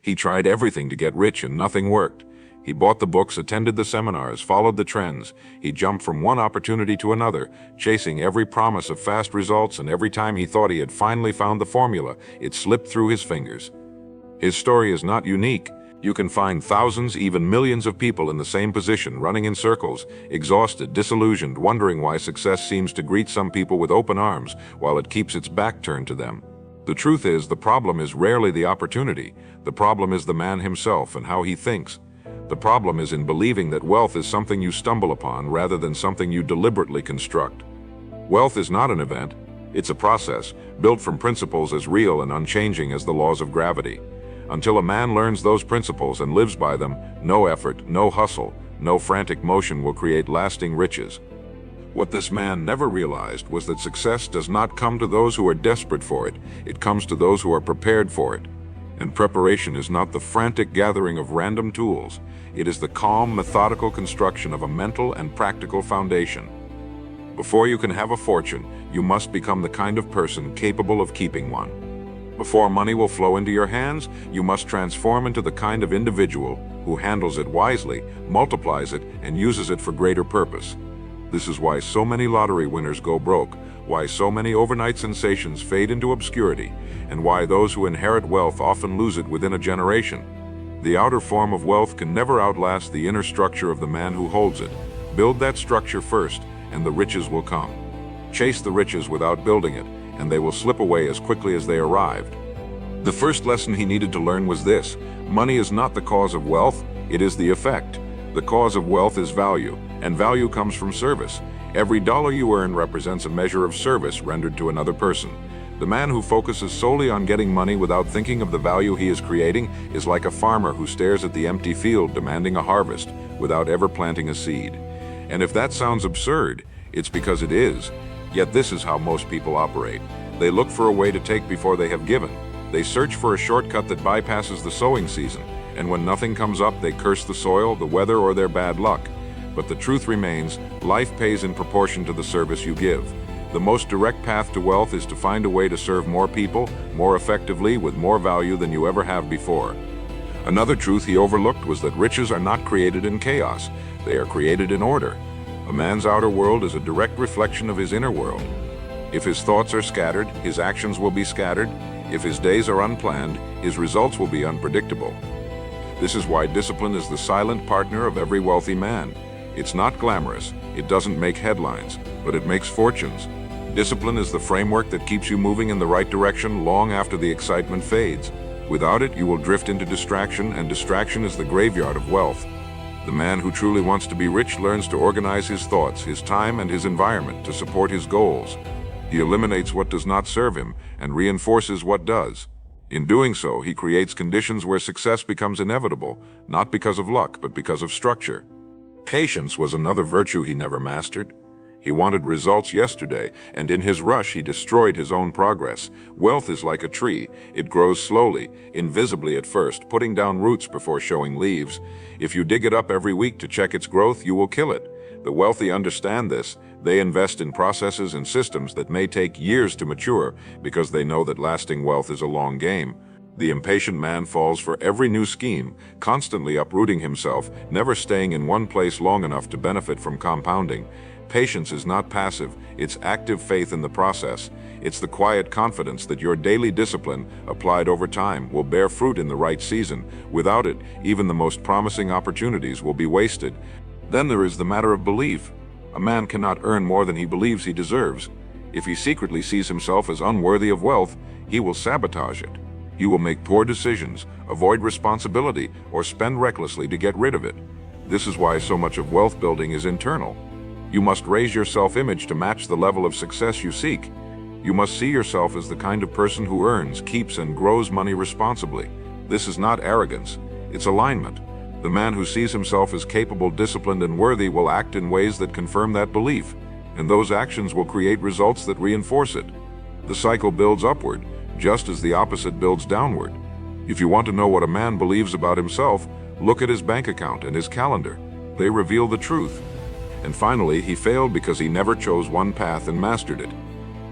He tried everything to get rich and nothing worked. He bought the books, attended the seminars, followed the trends. He jumped from one opportunity to another, chasing every promise of fast results, and every time he thought he had finally found the formula, it slipped through his fingers. His story is not unique. You can find thousands, even millions of people in the same position, running in circles, exhausted, disillusioned, wondering why success seems to greet some people with open arms while it keeps its back turned to them. The truth is, the problem is rarely the opportunity. The problem is the man himself and how he thinks. The problem is in believing that wealth is something you stumble upon rather than something you deliberately construct. Wealth is not an event. It's a process, built from principles as real and unchanging as the laws of gravity. Until a man learns those principles and lives by them, no effort, no hustle, no frantic motion will create lasting riches. What this man never realized was that success does not come to those who are desperate for it. It comes to those who are prepared for it. And preparation is not the frantic gathering of random tools. It is the calm, methodical construction of a mental and practical foundation. Before you can have a fortune, you must become the kind of person capable of keeping one. Before money will flow into your hands, you must transform into the kind of individual who handles it wisely, multiplies it, and uses it for greater purpose. This is why so many lottery winners go broke, why so many overnight sensations fade into obscurity, and why those who inherit wealth often lose it within a generation. The outer form of wealth can never outlast the inner structure of the man who holds it. Build that structure first, and the riches will come. Chase the riches without building it, and they will slip away as quickly as they arrived. The first lesson he needed to learn was this: money is not the cause of wealth, it is the effect. The cause of wealth is value, and value comes from service. Every dollar you earn represents a measure of service rendered to another person. The man who focuses solely on getting money without thinking of the value he is creating is like a farmer who stares at the empty field demanding a harvest without ever planting a seed. And if that sounds absurd, it's because it is. Yet this is how most people operate. They look for a way to take before they have given. They search for a shortcut that bypasses the sowing season, and when nothing comes up, they curse the soil, the weather, or their bad luck. But the truth remains, life pays in proportion to the service you give. The most direct path to wealth is to find a way to serve more people, more effectively, with more value than you ever have before. Another truth he overlooked was that riches are not created in chaos. They are created in order. A man's outer world is a direct reflection of his inner world. If his thoughts are scattered, his actions will be scattered. If his days are unplanned, his results will be unpredictable. This is why discipline is the silent partner of every wealthy man. It's not glamorous, it doesn't make headlines, but it makes fortunes. Discipline is the framework that keeps you moving in the right direction long after the excitement fades. Without it, you will drift into distraction, and distraction is the graveyard of wealth. The man who truly wants to be rich learns to organize his thoughts, his time, and his environment to support his goals. He eliminates what does not serve him and reinforces what does. In doing so, he creates conditions where success becomes inevitable, not because of luck, but because of structure. Patience was another virtue he never mastered. He wanted results yesterday, and in his rush he destroyed his own progress. Wealth is like a tree. It grows slowly, invisibly at first, putting down roots before showing leaves. If you dig it up every week to check its growth, you will kill it. The wealthy understand this. They invest in processes and systems that may take years to mature because they know that lasting wealth is a long game. The impatient man falls for every new scheme, constantly uprooting himself, never staying in one place long enough to benefit from compounding. Patience is not passive, it's active faith in the process. It's the quiet confidence that your daily discipline, applied over time, will bear fruit in the right season. Without it, even the most promising opportunities will be wasted. Then there is the matter of belief. A man cannot earn more than he believes he deserves. If he secretly sees himself as unworthy of wealth, he will sabotage it. He will make poor decisions, avoid responsibility, or spend recklessly to get rid of it. This is why so much of wealth building is internal. You must raise your self-image to match the level of success you seek. You must see yourself as the kind of person who earns, keeps, and grows money responsibly. This is not arrogance, it's alignment. The man who sees himself as capable, disciplined, and worthy will act in ways that confirm that belief, and those actions will create results that reinforce it. The cycle builds upward, just as the opposite builds downward. If you want to know what a man believes about himself, look at his bank account and his calendar. They reveal the truth. And finally, he failed because he never chose one path and mastered it.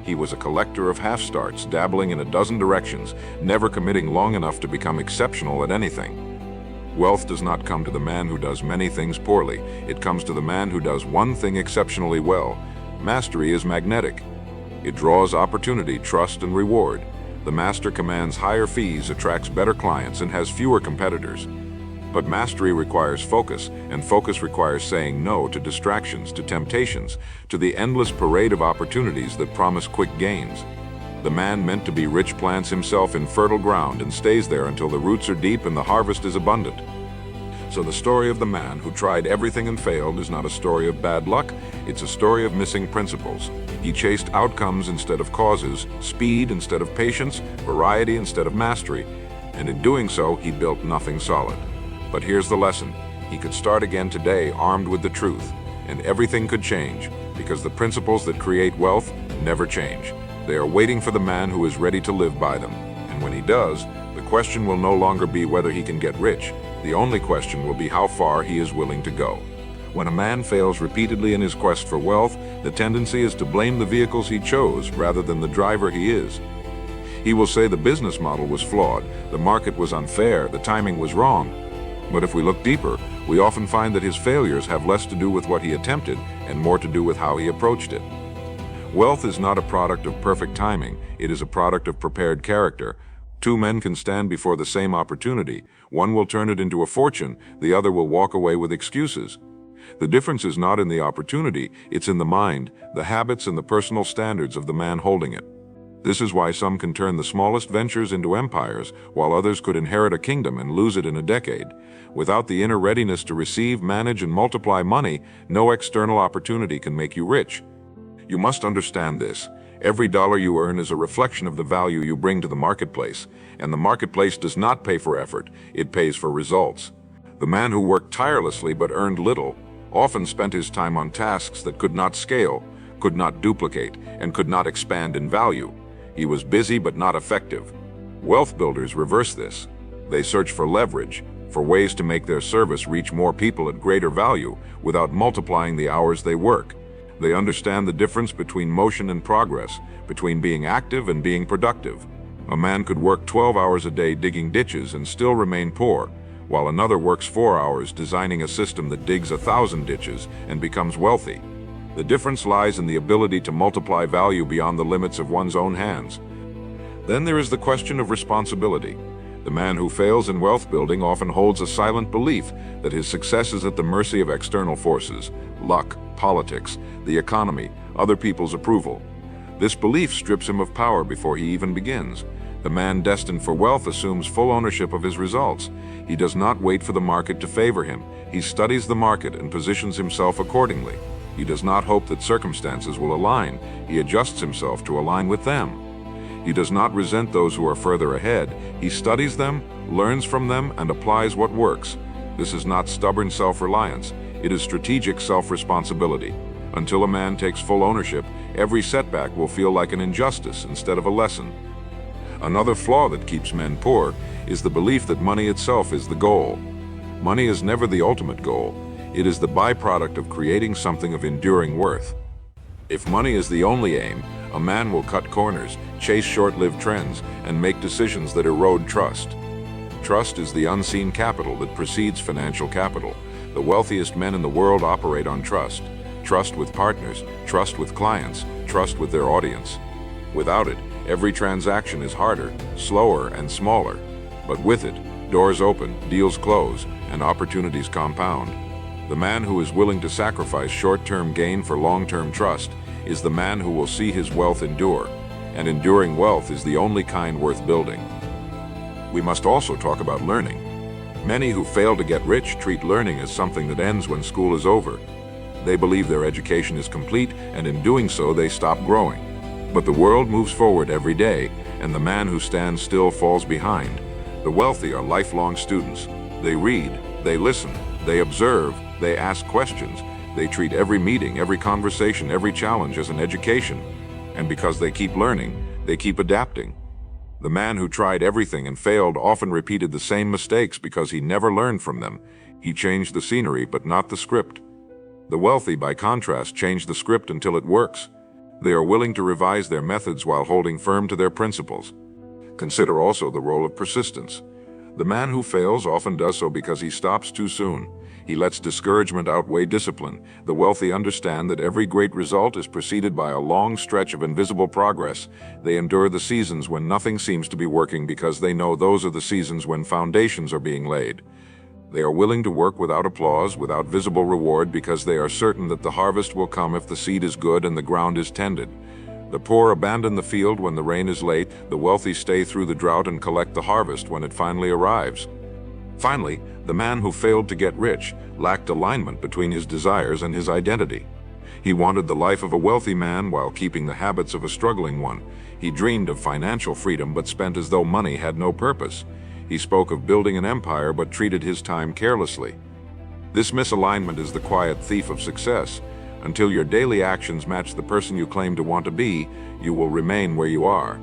He was a collector of half-starts, dabbling in a dozen directions, never committing long enough to become exceptional at anything. Wealth does not come to the man who does many things poorly. It comes to the man who does one thing exceptionally well. Mastery is magnetic. It draws opportunity, trust, and reward. The master commands higher fees, attracts better clients, and has fewer competitors. But mastery requires focus, and focus requires saying no to distractions, to temptations, to the endless parade of opportunities that promise quick gains. The man meant to be rich plants himself in fertile ground and stays there until the roots are deep and the harvest is abundant. So the story of the man who tried everything and failed is not a story of bad luck, it's a story of missing principles. He chased outcomes instead of causes, speed instead of patience, variety instead of mastery, and in doing so, he built nothing solid. But here's the lesson. He could start again today armed with the truth, and everything could change, because the principles that create wealth never change. They are waiting for the man who is ready to live by them, and when he does, the question will no longer be whether he can get rich. The only question will be how far he is willing to go. When a man fails repeatedly in his quest for wealth, the tendency is to blame the vehicles he chose rather than the driver he is. He will say the business model was flawed, the market was unfair, the timing was wrong. But if we look deeper, we often find that his failures have less to do with what he attempted and more to do with how he approached it. Wealth is not a product of perfect timing, it is a product of prepared character. Two men can stand before the same opportunity. One will turn it into a fortune, the other will walk away with excuses. The difference is not in the opportunity, it's in the mind, the habits and the personal standards of the man holding it. This is why some can turn the smallest ventures into empires, while others could inherit a kingdom and lose it in a decade. Without the inner readiness to receive, manage, and multiply money, no external opportunity can make you rich. You must understand this. Every dollar you earn is a reflection of the value you bring to the marketplace, and the marketplace does not pay for effort, it pays for results. The man who worked tirelessly but earned little often spent his time on tasks that could not scale, could not duplicate, and could not expand in value. He was busy but not effective. Wealth builders reverse this. They search for leverage, for ways to make their service reach more people at greater value without multiplying the hours they work. They understand the difference between motion and progress, between being active and being productive. A man could work 12 hours a day digging ditches and still remain poor, while another works 4 hours designing a system that digs 1,000 ditches and becomes wealthy. The difference lies in the ability to multiply value beyond the limits of one's own hands. Then there is the question of responsibility. The man who fails in wealth building often holds a silent belief that his success is at the mercy of external forces, luck, politics, the economy, other people's approval. This belief strips him of power before he even begins. The man destined for wealth assumes full ownership of his results. He does not wait for the market to favor him. He studies the market and positions himself accordingly. He does not hope that circumstances will align. He adjusts himself to align with them. He does not resent those who are further ahead. He studies them, learns from them, and applies what works. This is not stubborn self-reliance. It is strategic self-responsibility. Until a man takes full ownership, every setback will feel like an injustice instead of a lesson. Another flaw that keeps men poor is the belief that money itself is the goal. Money is never the ultimate goal. It is the byproduct of creating something of enduring worth. If money is the only aim, a man will cut corners, chase short-lived trends, and make decisions that erode trust. Trust is the unseen capital that precedes financial capital. The wealthiest men in the world operate on trust. Trust with partners, trust with clients, trust with their audience. Without it, every transaction is harder, slower, and smaller. But with it, doors open, deals close, and opportunities compound. The man who is willing to sacrifice short-term gain for long-term trust is the man who will see his wealth endure, and enduring wealth is the only kind worth building. We must also talk about learning. Many who fail to get rich treat learning as something that ends when school is over. They believe their education is complete, and in doing so they stop growing. But the world moves forward every day, and the man who stands still falls behind. The wealthy are lifelong students. They read, they listen, they observe, they ask questions. They treat every meeting, every conversation, every challenge as an education. And because they keep learning, they keep adapting. The man who tried everything and failed often repeated the same mistakes because he never learned from them. He changed the scenery, but not the script. The wealthy, by contrast, change the script until it works. They are willing to revise their methods while holding firm to their principles. Consider also the role of persistence. The man who fails often does so because he stops too soon. He lets discouragement outweigh discipline. The wealthy understand that every great result is preceded by a long stretch of invisible progress. They endure the seasons when nothing seems to be working because they know those are the seasons when foundations are being laid. They are willing to work without applause, without visible reward, because they are certain that the harvest will come if the seed is good and the ground is tended. The poor abandon the field when the rain is late. The wealthy stay through the drought and collect the harvest when it finally arrives. Finally, the man who failed to get rich lacked alignment between his desires and his identity. He wanted the life of a wealthy man while keeping the habits of a struggling one. He dreamed of financial freedom but spent as though money had no purpose. He spoke of building an empire but treated his time carelessly. This misalignment is the quiet thief of success. Until your daily actions match the person you claim to want to be, you will remain where you are.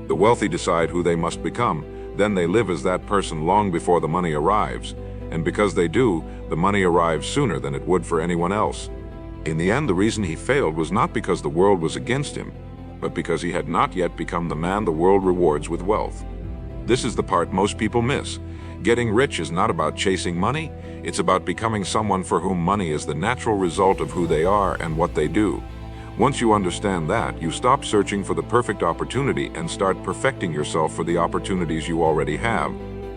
The wealthy decide who they must become, then they live as that person long before the money arrives. And because they do, the money arrives sooner than it would for anyone else. In the end, the reason he failed was not because the world was against him, but because he had not yet become the man the world rewards with wealth. This is the part most people miss. Getting rich is not about chasing money, it's about becoming someone for whom money is the natural result of who they are and what they do. Once you understand that, you stop searching for the perfect opportunity and start perfecting yourself for the opportunities you already have.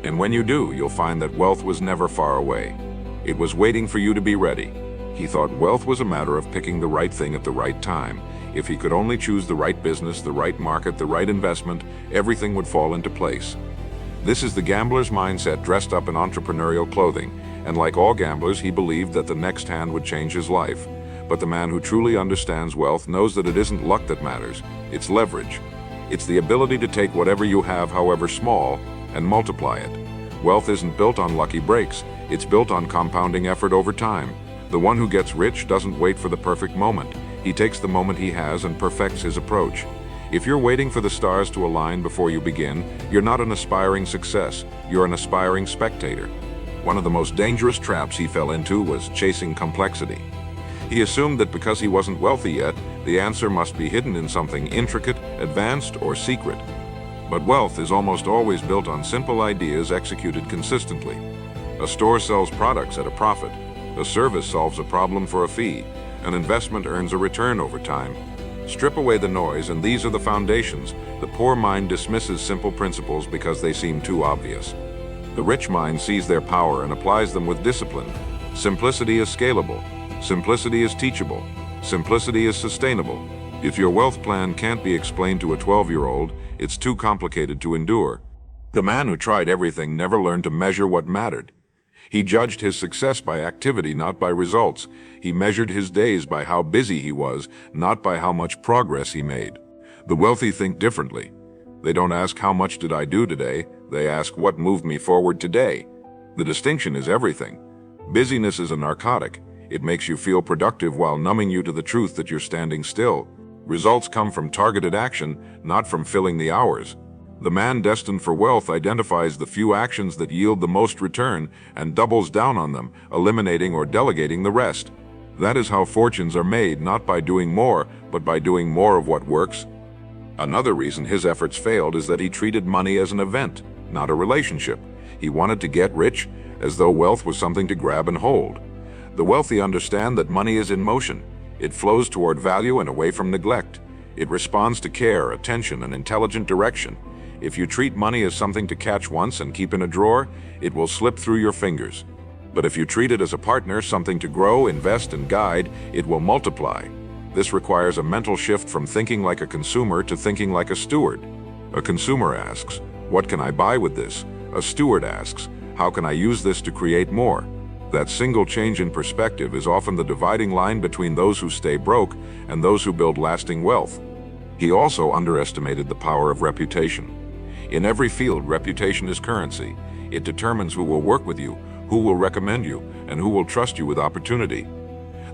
And when you do, you'll find that wealth was never far away. It was waiting for you to be ready. He thought wealth was a matter of picking the right thing at the right time. If he could only choose the right business, the right market, the right investment, everything would fall into place. This is the gambler's mindset dressed up in entrepreneurial clothing, and like all gamblers, he believed that the next hand would change his life. But the man who truly understands wealth knows that it isn't luck that matters, it's leverage. It's the ability to take whatever you have, however small, and multiply it. Wealth isn't built on lucky breaks, it's built on compounding effort over time. The one who gets rich doesn't wait for the perfect moment. He takes the moment he has and perfects his approach. If you're waiting for the stars to align before you begin, you're not an aspiring success, you're an aspiring spectator. One of the most dangerous traps he fell into was chasing complexity. He assumed that because he wasn't wealthy yet, the answer must be hidden in something intricate, advanced, or secret. But wealth is almost always built on simple ideas executed consistently. A store sells products at a profit. A service solves a problem for a fee. An investment earns a return over time. Strip away the noise, and these are the foundations. The poor mind dismisses simple principles because they seem too obvious. The rich mind sees their power and applies them with discipline. Simplicity is scalable. Simplicity is teachable. Simplicity is sustainable. If your wealth plan can't be explained to a 12-year-old, it's too complicated to endure. The man who tried everything never learned to measure what mattered. He judged his success by activity, not by results. He measured his days by how busy he was, not by how much progress he made. The wealthy think differently. They don't ask, how much did I do today? They ask, what moved me forward today? The distinction is everything. Busyness is a narcotic. It makes you feel productive while numbing you to the truth that you're standing still. Results come from targeted action, not from filling the hours. The man destined for wealth identifies the few actions that yield the most return and doubles down on them, eliminating or delegating the rest. That is how fortunes are made, not by doing more, but by doing more of what works. Another reason his efforts failed is that he treated money as an event, not a relationship. He wanted to get rich, as though wealth was something to grab and hold. The wealthy understand that money is in motion. It flows toward value and away from neglect. It responds to care, attention, and intelligent direction. If you treat money as something to catch once and keep in a drawer, it will slip through your fingers. But if you treat it as a partner, something to grow, invest, and guide, it will multiply. This requires a mental shift from thinking like a consumer to thinking like a steward. A consumer asks, what can I buy with this? A steward asks, how can I use this to create more? That single change in perspective is often the dividing line between those who stay broke and those who build lasting wealth. He also underestimated the power of reputation. In every field, reputation is currency. It determines who will work with you, who will recommend you, and who will trust you with opportunity.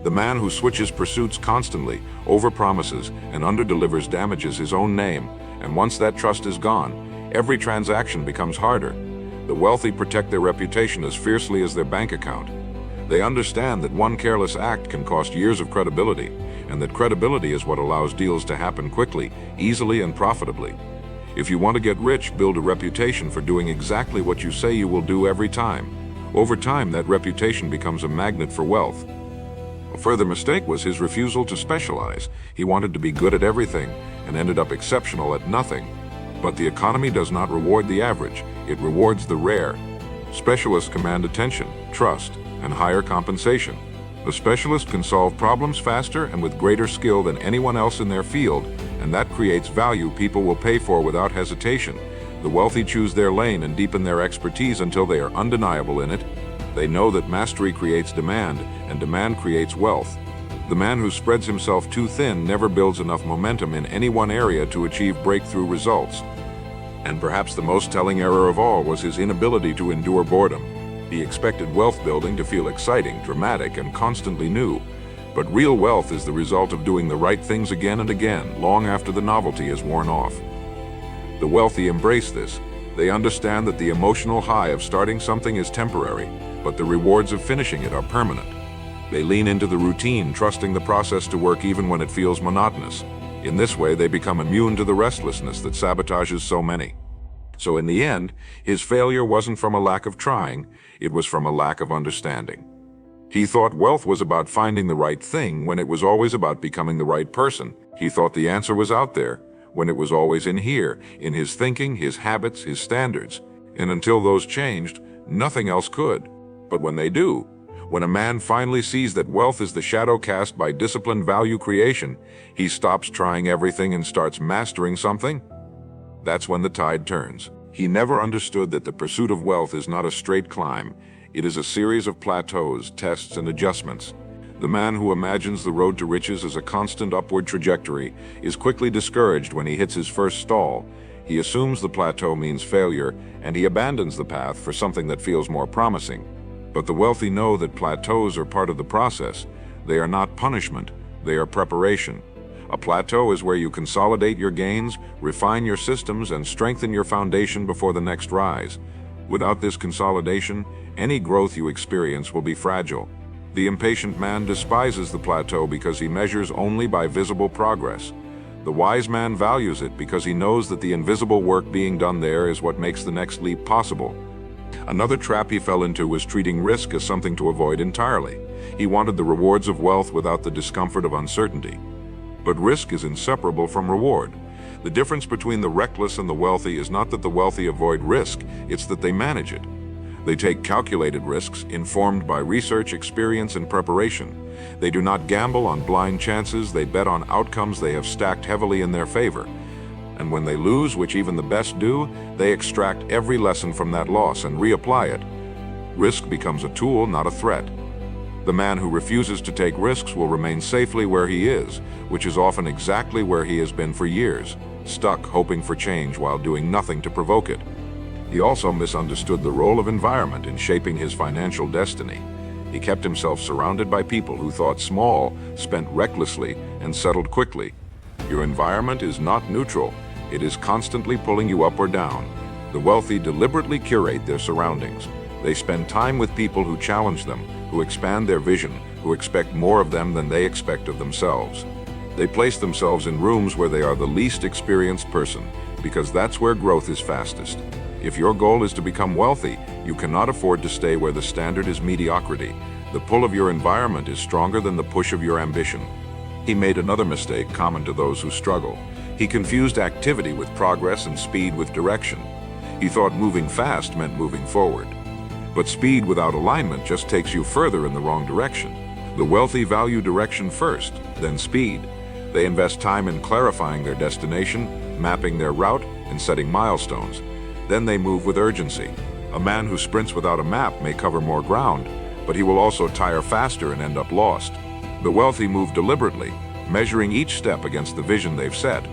The man who switches pursuits constantly, overpromises, and underdelivers damages his own name, and once that trust is gone, every transaction becomes harder. The wealthy protect their reputation as fiercely as their bank account. They understand that one careless act can cost years of credibility. and that credibility is what allows deals to happen quickly, easily, and profitably. If you want to get rich, build a reputation for doing exactly what you say you will do every time. Over time, that reputation becomes a magnet for wealth. A further mistake was his refusal to specialize. He wanted to be good at everything and ended up exceptional at nothing. But the economy does not reward the average, it rewards the rare. Specialists command attention, trust, and higher compensation. The specialist can solve problems faster and with greater skill than anyone else in their field, and that creates value people will pay for without hesitation. The wealthy choose their lane and deepen their expertise until they are undeniable in it. They know that mastery creates demand, and demand creates wealth. The man who spreads himself too thin never builds enough momentum in any one area to achieve breakthrough results. And perhaps the most telling error of all was his inability to endure boredom. He expected wealth building to feel exciting, dramatic, and constantly new. But real wealth is the result of doing the right things again and again, long after the novelty is worn off. The wealthy embrace this. They understand that the emotional high of starting something is temporary, but the rewards of finishing it are permanent. They lean into the routine, trusting the process to work even when it feels monotonous. In this way, they become immune to the restlessness that sabotages so many. So in the end, his failure wasn't from a lack of trying, it was from a lack of understanding. He thought wealth was about finding the right thing when it was always about becoming the right person. He thought the answer was out there when it was always in here, in his thinking, his habits, his standards. And until those changed, nothing else could. But when they do, when a man finally sees that wealth is the shadow cast by disciplined value creation, he stops trying everything and starts mastering something. That's when the tide turns. He never understood that the pursuit of wealth is not a straight climb. It is a series of plateaus, tests, and adjustments. The man who imagines the road to riches as a constant upward trajectory is quickly discouraged when he hits his first stall. He assumes the plateau means failure, and he abandons the path for something that feels more promising. But the wealthy know that plateaus are part of the process. They are not punishment, they are preparation. A plateau is where you consolidate your gains, refine your systems, and strengthen your foundation before the next rise. Without this consolidation, any growth you experience will be fragile. The impatient man despises the plateau because he measures only by visible progress. The wise man values it because he knows that the invisible work being done there is what makes the next leap possible. Another trap he fell into was treating risk as something to avoid entirely. He wanted the rewards of wealth without the discomfort of uncertainty. But risk is inseparable from reward. The difference between the reckless and the wealthy is not that the wealthy avoid risk, it's that they manage it. They take calculated risks, informed by research, experience, and preparation. They do not gamble on blind chances, they bet on outcomes they have stacked heavily in their favor. And when they lose, which even the best do, they extract every lesson from that loss and reapply it. Risk becomes a tool, not a threat. The man who refuses to take risks will remain safely where he is, which is often exactly where he has been for years, stuck hoping for change while doing nothing to provoke it. He also misunderstood the role of environment in shaping his financial destiny. He kept himself surrounded by people who thought small, spent recklessly, and settled quickly. Your environment is not neutral. It is constantly pulling you up or down. The wealthy deliberately curate their surroundings. They spend time with people who challenge them, who expand their vision, who expect more of them than they expect of themselves. They place themselves in rooms where they are the least experienced person, because that's where growth is fastest. If your goal is to become wealthy, you cannot afford to stay where the standard is mediocrity. The pull of your environment is stronger than the push of your ambition. He made another mistake common to those who struggle. He confused activity with progress and speed with direction. He thought moving fast meant moving forward. But speed without alignment just takes you further in the wrong direction. The wealthy value direction first, then speed. They invest time in clarifying their destination, mapping their route, and setting milestones. Then they move with urgency. A man who sprints without a map may cover more ground, but he will also tire faster and end up lost. The wealthy move deliberately, measuring each step against the vision they've set.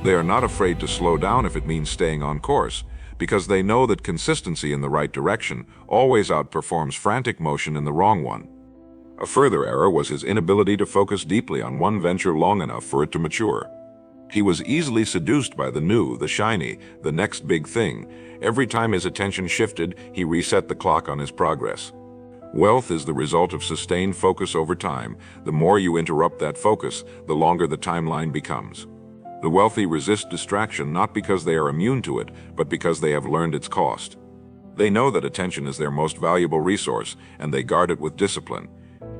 They are not afraid to slow down if it means staying on course, because they know that consistency in the right direction always outperforms frantic motion in the wrong one. A further error was his inability to focus deeply on one venture long enough for it to mature. He was easily seduced by the new, the shiny, the next big thing. Every time his attention shifted, he reset the clock on his progress. Wealth is the result of sustained focus over time. The more you interrupt that focus, the longer the timeline becomes. The wealthy resist distraction not because they are immune to it, but because they have learned its cost. They know that attention is their most valuable resource, and they guard it with discipline.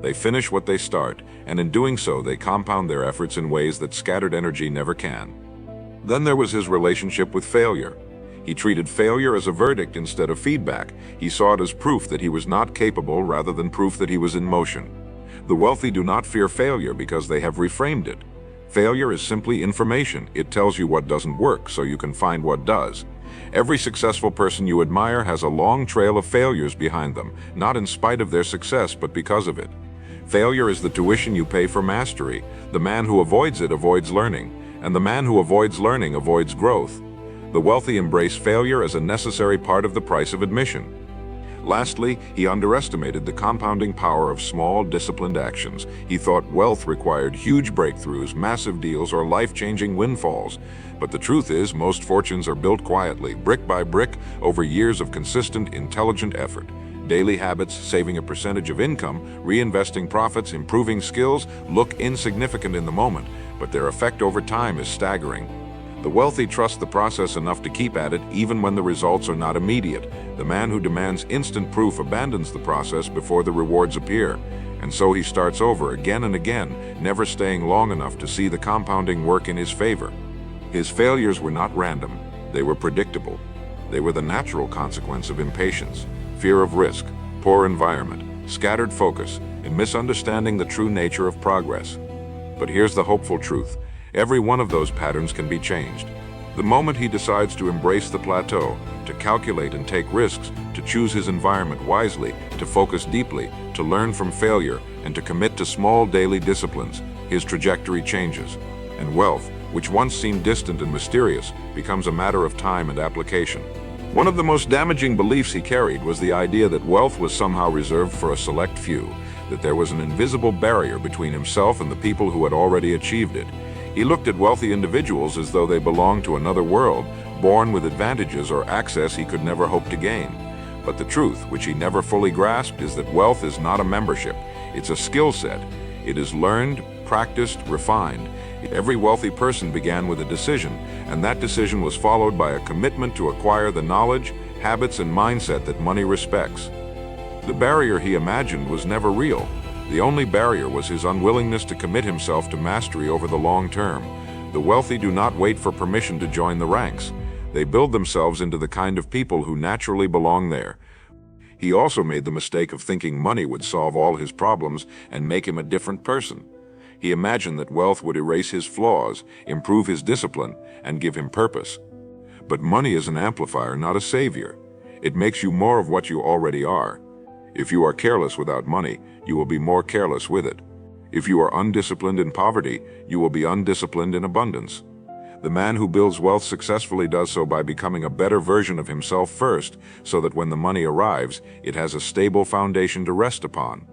They finish what they start, and in doing so they compound their efforts in ways that scattered energy never can. Then there was his relationship with failure. He treated failure as a verdict instead of feedback. He saw it as proof that he was not capable rather than proof that he was in motion. The wealthy do not fear failure because they have reframed it. Failure is simply information. It tells you what doesn't work so you can find what does. Every successful person you admire has a long trail of failures behind them, not in spite of their success, but because of it. Failure is the tuition you pay for mastery. The man who avoids it avoids learning, and the man who avoids learning avoids growth. The wealthy embrace failure as a necessary part of the price of admission. Lastly, he underestimated the compounding power of small, disciplined actions. He thought wealth required huge breakthroughs, massive deals, or life-changing windfalls. But the truth is, most fortunes are built quietly, brick by brick, over years of consistent, intelligent effort. Daily habits, saving a percentage of income, reinvesting profits, improving skills, look insignificant in the moment, but their effect over time is staggering. The wealthy trust the process enough to keep at it even when the results are not immediate. The man who demands instant proof abandons the process before the rewards appear. And so he starts over again and again, never staying long enough to see the compounding work in his favor. His failures were not random. They were predictable. They were the natural consequence of impatience, fear of risk, poor environment, scattered focus, and misunderstanding the true nature of progress. But here's the hopeful truth. Every one of those patterns can be changed. The moment he decides to embrace the plateau, to calculate and take risks, to choose his environment wisely, to focus deeply, to learn from failure, and to commit to small daily disciplines, his trajectory changes. And wealth, which once seemed distant and mysterious, becomes a matter of time and application. One of the most damaging beliefs he carried was the idea that wealth was somehow reserved for a select few, that there was an invisible barrier between himself and the people who had already achieved it. He looked at wealthy individuals as though they belonged to another world, born with advantages or access he could never hope to gain. But the truth, which he never fully grasped, is that wealth is not a membership. It's a skill set. It is learned, practiced, refined. Every wealthy person began with a decision, and that decision was followed by a commitment to acquire the knowledge, habits, and mindset that money respects. The barrier he imagined was never real. The only barrier was his unwillingness to commit himself to mastery over the long term. The wealthy do not wait for permission to join the ranks. They build themselves into the kind of people who naturally belong there. He also made the mistake of thinking money would solve all his problems and make him a different person. He imagined that wealth would erase his flaws, improve his discipline, and give him purpose. But money is an amplifier, not a savior. It makes you more of what you already are. If you are careless without money, you will be more careless with it. If you are undisciplined in poverty, you will be undisciplined in abundance. The man who builds wealth successfully does so by becoming a better version of himself first, so that when the money arrives, it has a stable foundation to rest upon.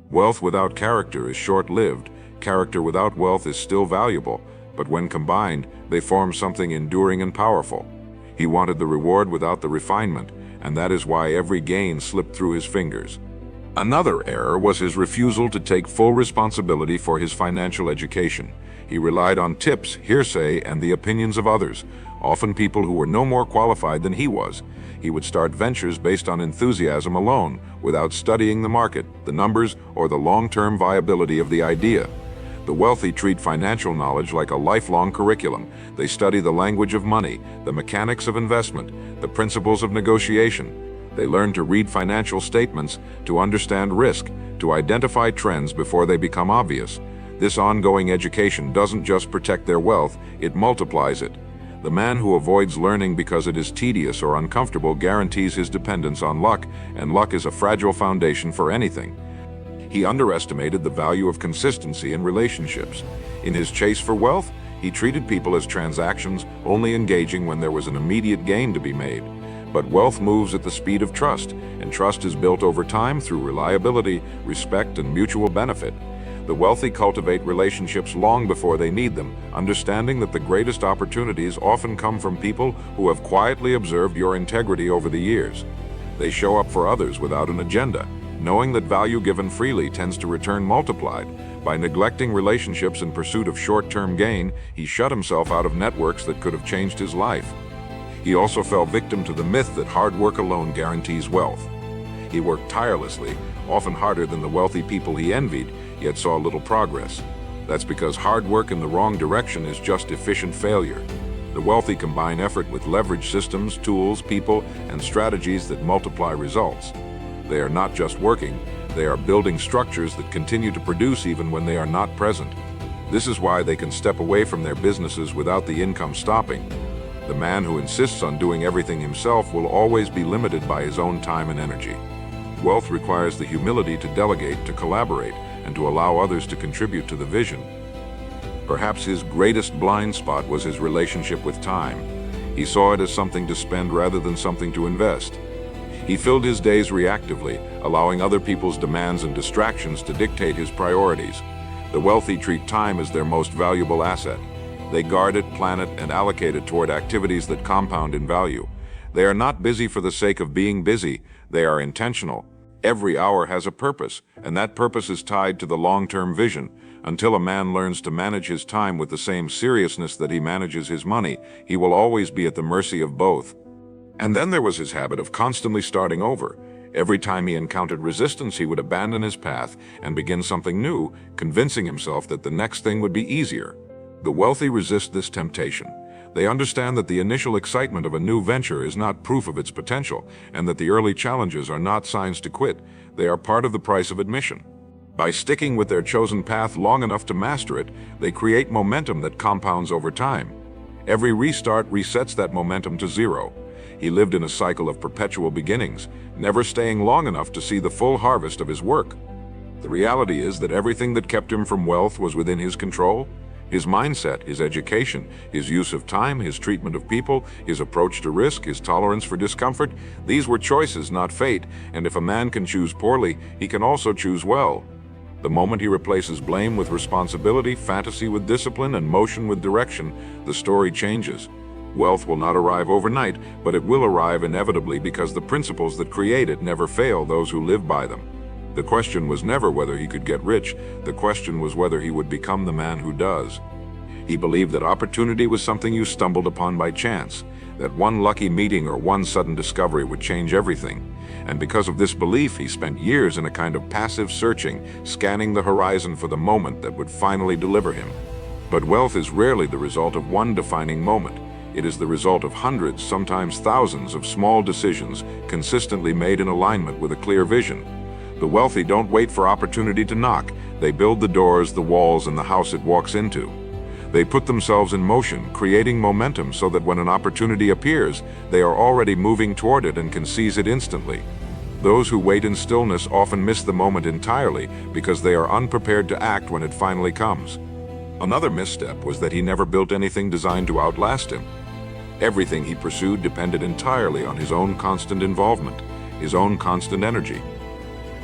Wealth without character is short-lived. Character without wealth is still valuable, but when combined, they form something enduring and powerful. He wanted the reward without the refinement, and that is why every gain slipped through his fingers. Another error was his refusal to take full responsibility for his financial education. He relied on tips, hearsay, and the opinions of others, often people who were no more qualified than he was. He would start ventures based on enthusiasm alone, without studying the market, the numbers, or the long-term viability of the idea. The wealthy treat financial knowledge like a lifelong curriculum. They study the language of money, the mechanics of investment, the principles of negotiation. They learn to read financial statements, to understand risk, to identify trends before they become obvious. This ongoing education doesn't just protect their wealth, it multiplies it. The man who avoids learning because it is tedious or uncomfortable guarantees his dependence on luck, and luck is a fragile foundation for anything. He underestimated the value of consistency in relationships. In his chase for wealth, he treated people as transactions, only engaging when there was an immediate gain to be made. But wealth moves at the speed of trust, and trust is built over time through reliability, respect, and mutual benefit. The wealthy cultivate relationships long before they need them, understanding that the greatest opportunities often come from people who have quietly observed your integrity over the years. They show up for others without an agenda, knowing that value given freely tends to return multiplied. By neglecting relationships in pursuit of short-term gain, he shut himself out of networks that could have changed his life. He also fell victim to the myth that hard work alone guarantees wealth. He worked tirelessly, often harder than the wealthy people he envied, yet saw little progress. That's because hard work in the wrong direction is just efficient failure. The wealthy combine effort with leverage systems, tools, people, and strategies that multiply results. They are not just working, they are building structures that continue to produce even when they are not present. This is why they can step away from their businesses without the income stopping. The man who insists on doing everything himself will always be limited by his own time and energy. Wealth requires the humility to delegate, to collaborate, and to allow others to contribute to the vision. Perhaps his greatest blind spot was his relationship with time. He saw it as something to spend rather than something to invest. He filled his days reactively, allowing other people's demands and distractions to dictate his priorities. The wealthy treat time as their most valuable asset. They guard it, plan it, and allocate it toward activities that compound in value. They are not busy for the sake of being busy. They are intentional. Every hour has a purpose, and that purpose is tied to the long-term vision. Until a man learns to manage his time with the same seriousness that he manages his money, he will always be at the mercy of both. And then there was his habit of constantly starting over. Every time he encountered resistance, he would abandon his path and begin something new, convincing himself that the next thing would be easier. The wealthy resist this temptation. They understand that the initial excitement of a new venture is not proof of its potential, and that the early challenges are not signs to quit. They are part of the price of admission. By sticking with their chosen path long enough to master it, they create momentum that compounds over time. Every restart resets that momentum to zero. He lived in a cycle of perpetual beginnings, never staying long enough to see the full harvest of his work. The reality is that everything that kept him from wealth was within his control. His mindset, his education, his use of time, his treatment of people, his approach to risk, his tolerance for discomfort, these were choices, not fate, and if a man can choose poorly, he can also choose well. The moment he replaces blame with responsibility, fantasy with discipline, and motion with direction, the story changes. Wealth will not arrive overnight, but it will arrive inevitably because the principles that create it never fail those who live by them. The question was never whether he could get rich, the question was whether he would become the man who does. He believed that opportunity was something you stumbled upon by chance, that one lucky meeting or one sudden discovery would change everything. And because of this belief, he spent years in a kind of passive searching, scanning the horizon for the moment that would finally deliver him. But wealth is rarely the result of one defining moment. It is the result of hundreds, sometimes thousands, of small decisions consistently made in alignment with a clear vision. The wealthy don't wait for opportunity to knock. They build the doors, the walls, and the house it walks into. They put themselves in motion, creating momentum so that when an opportunity appears, they are already moving toward it and can seize it instantly. Those who wait in stillness often miss the moment entirely because they are unprepared to act when it finally comes. Another misstep was that he never built anything designed to outlast him. Everything he pursued depended entirely on his own constant involvement, his own constant energy.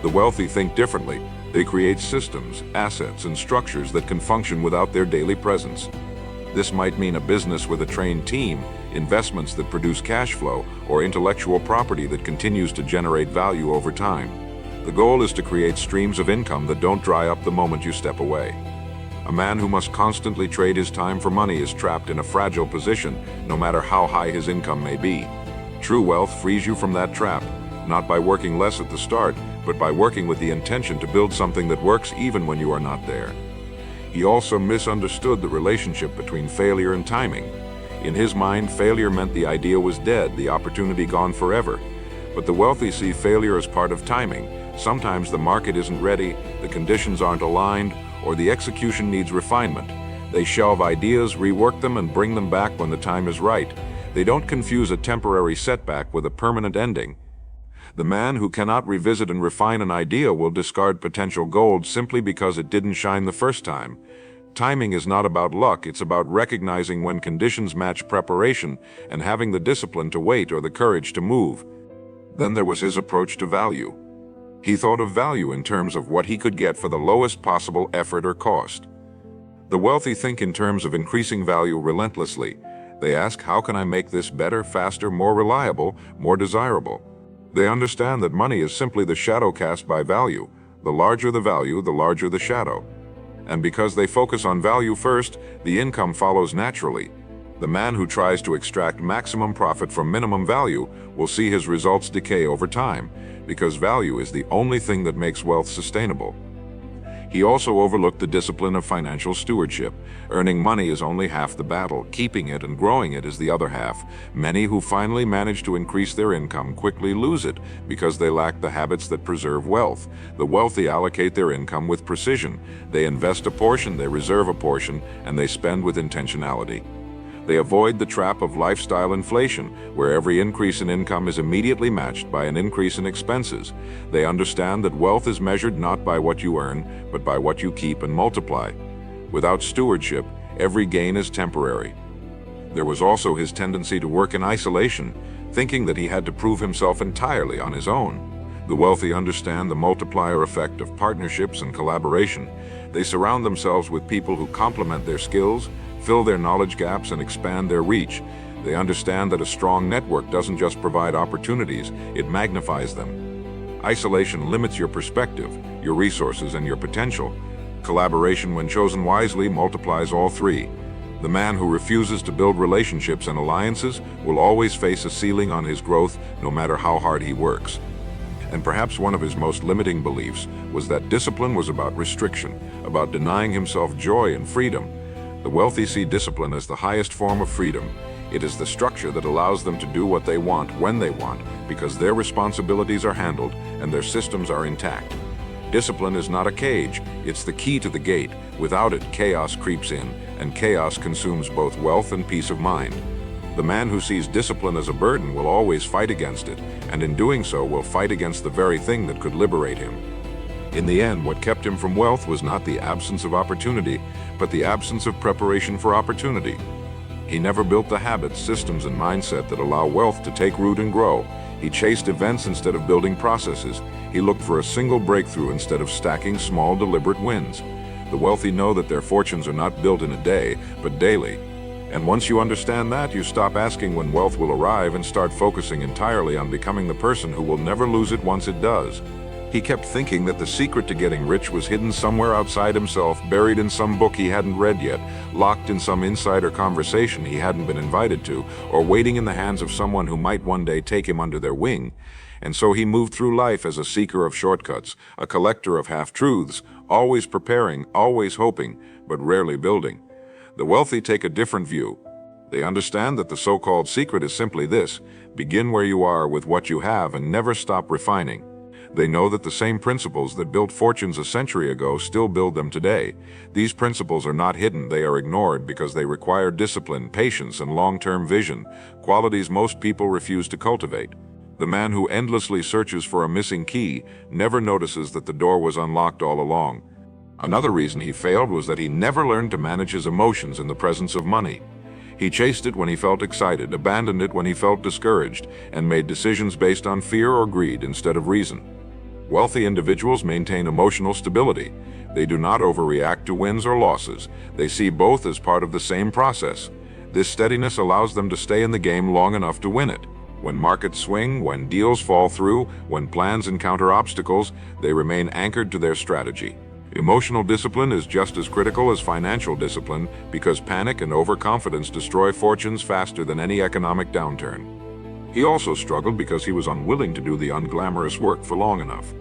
The wealthy think differently. They create systems, assets, and structures that can function without their daily presence. This might mean a business with a trained team, investments that produce cash flow, or intellectual property that continues to generate value over time. The goal is to create streams of income that don't dry up the moment you step away. A man who must constantly trade his time for money is trapped in a fragile position, no matter how high his income may be. True wealth frees you from that trap, not by working less at the start, but by working with the intention to build something that works even when you are not there. He also misunderstood the relationship between failure and timing. In his mind, failure meant the idea was dead, the opportunity gone forever. But the wealthy see failure as part of timing. Sometimes the market isn't ready, the conditions aren't aligned, or the execution needs refinement. They shelve ideas, rework them, and bring them back when the time is right. They don't confuse a temporary setback with a permanent ending. The man who cannot revisit and refine an idea will discard potential gold simply because it didn't shine the first time. Timing is not about luck, it's about recognizing when conditions match preparation and having the discipline to wait or the courage to move. Then there was his approach to value. He thought of value in terms of what he could get for the lowest possible effort or cost. The wealthy think in terms of increasing value relentlessly. They ask, how can I make this better, faster, more reliable, more desirable? They understand that money is simply the shadow cast by value. The larger the value, the larger the shadow. And because they focus on value first, the income follows naturally. The man who tries to extract maximum profit from minimum value will see his results decay over time, because value is the only thing that makes wealth sustainable. He also overlooked the discipline of financial stewardship. Earning money is only half the battle. Keeping it and growing it is the other half. Many who finally manage to increase their income quickly lose it because they lack the habits that preserve wealth. The wealthy allocate their income with precision. They invest a portion, they reserve a portion, and they spend with intentionality. They avoid the trap of lifestyle inflation, where every increase in income is immediately matched by an increase in expenses. They understand that wealth is measured not by what you earn, but by what you keep and multiply. Without stewardship, every gain is temporary. There was also his tendency to work in isolation, thinking that he had to prove himself entirely on his own. The wealthy understand the multiplier effect of partnerships and collaboration. They surround themselves with people who complement their skills, fill their knowledge gaps, and expand their reach. They understand that a strong network doesn't just provide opportunities, it magnifies them. Isolation limits your perspective, your resources, and your potential. Collaboration, when chosen wisely, multiplies all three. The man who refuses to build relationships and alliances will always face a ceiling on his growth, no matter how hard he works. And perhaps one of his most limiting beliefs was that discipline was about restriction, about denying himself joy and freedom. The wealthy see discipline as the highest form of freedom. It is the structure that allows them to do what they want when they want, because their responsibilities are handled and their systems are intact. Discipline is not a cage, it's the key to the gate. Without it, chaos creeps in, and chaos consumes both wealth and peace of mind. The man who sees discipline as a burden will always fight against it, and in doing so will fight against the very thing that could liberate him. In the end, what kept him from wealth was not the absence of opportunity, but the absence of preparation for opportunity. He never built the habits, systems, and mindset that allow wealth to take root and grow. He chased events instead of building processes. He looked for a single breakthrough instead of stacking small, deliberate wins. The wealthy know that their fortunes are not built in a day, but daily. And once you understand that, you stop asking when wealth will arrive and start focusing entirely on becoming the person who will never lose it once it does. He kept thinking that the secret to getting rich was hidden somewhere outside himself, buried in some book he hadn't read yet, locked in some insider conversation he hadn't been invited to, or waiting in the hands of someone who might one day take him under their wing. And so he moved through life as a seeker of shortcuts, a collector of half-truths, always preparing, always hoping, but rarely building. The wealthy take a different view. They understand that the so-called secret is simply this: begin where you are with what you have and never stop refining. They know that the same principles that built fortunes a century ago still build them today. These principles are not hidden, they are ignored because they require discipline, patience, and long-term vision, qualities most people refuse to cultivate. The man who endlessly searches for a missing key never notices that the door was unlocked all along. Another reason he failed was that he never learned to manage his emotions in the presence of money. He chased it when he felt excited, abandoned it when he felt discouraged, and made decisions based on fear or greed instead of reason. Wealthy individuals maintain emotional stability. They do not overreact to wins or losses. They see both as part of the same process. This steadiness allows them to stay in the game long enough to win it. When markets swing, when deals fall through, when plans encounter obstacles, they remain anchored to their strategy. Emotional discipline is just as critical as financial discipline because panic and overconfidence destroy fortunes faster than any economic downturn. He also struggled because he was unwilling to do the unglamorous work for long enough.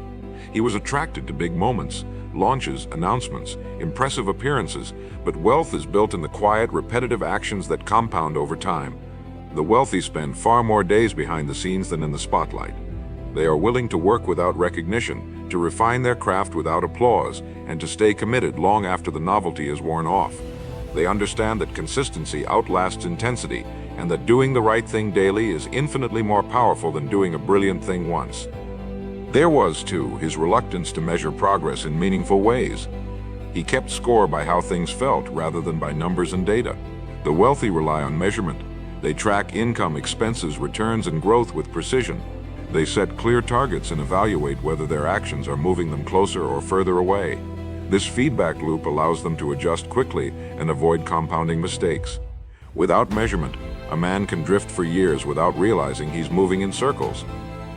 He was attracted to big moments, launches, announcements, impressive appearances, but wealth is built in the quiet, repetitive actions that compound over time. The wealthy spend far more days behind the scenes than in the spotlight. They are willing to work without recognition, to refine their craft without applause, and to stay committed long after the novelty is worn off. They understand that consistency outlasts intensity, and that doing the right thing daily is infinitely more powerful than doing a brilliant thing once. There was, too, his reluctance to measure progress in meaningful ways. He kept score by how things felt rather than by numbers and data. The wealthy rely on measurement. They track income, expenses, returns, and growth with precision. They set clear targets and evaluate whether their actions are moving them closer or further away. This feedback loop allows them to adjust quickly and avoid compounding mistakes. Without measurement, a man can drift for years without realizing he's moving in circles.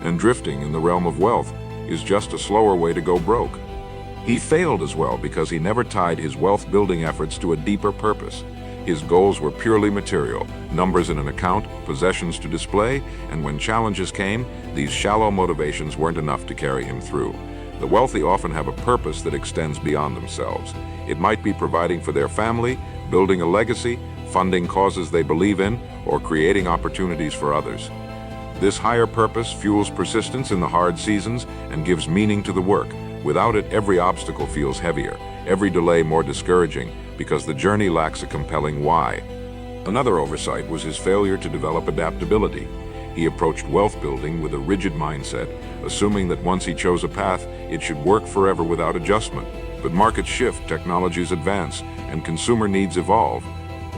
and drifting in the realm of wealth is just a slower way to go broke. He failed as well because he never tied his wealth-building efforts to a deeper purpose. His goals were purely material, numbers in an account, possessions to display, and when challenges came, these shallow motivations weren't enough to carry him through. The wealthy often have a purpose that extends beyond themselves. It might be providing for their family, building a legacy, funding causes they believe in, or creating opportunities for others. This higher purpose fuels persistence in the hard seasons and gives meaning to the work. Without it, every obstacle feels heavier, every delay more discouraging, because the journey lacks a compelling why. Another oversight was his failure to develop adaptability. He approached wealth building with a rigid mindset, assuming that once he chose a path, it should work forever without adjustment. But markets shift, technologies advance, and consumer needs evolve.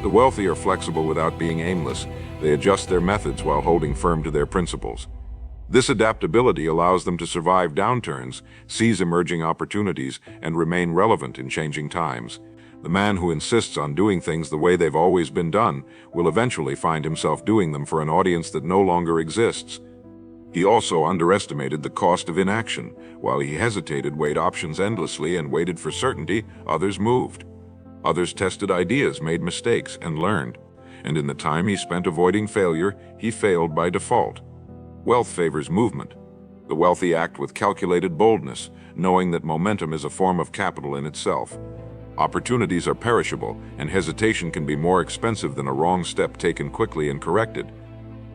The wealthy are flexible without being aimless. They adjust their methods while holding firm to their principles. This adaptability allows them to survive downturns, seize emerging opportunities, and remain relevant in changing times. The man who insists on doing things the way they've always been done will eventually find himself doing them for an audience that no longer exists. He also underestimated the cost of inaction. While he hesitated, weighed options endlessly, and waited for certainty, others moved. Others tested ideas, made mistakes, and learned. And in the time he spent avoiding failure, he failed by default. Wealth favors movement. The wealthy act with calculated boldness, knowing that momentum is a form of capital in itself. Opportunities are perishable, and hesitation can be more expensive than a wrong step taken quickly and corrected.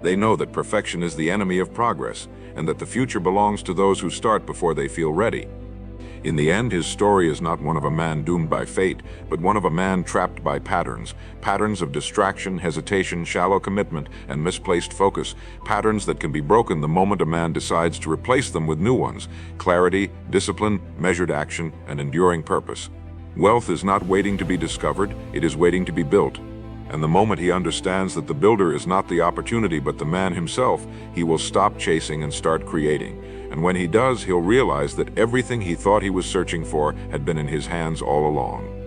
They know that perfection is the enemy of progress, and that the future belongs to those who start before they feel ready. In the end, his story is not one of a man doomed by fate, but one of a man trapped by patterns of distraction, hesitation, shallow commitment, and misplaced focus, patterns that can be broken the moment a man decides to replace them with new ones: clarity, discipline, measured action, and enduring purpose. Wealth is not waiting to be discovered, it is waiting to be built. And the moment he understands that the builder is not the opportunity but the man himself, he will stop chasing and start creating. And when he does, he'll realize that everything he thought he was searching for had been in his hands all along.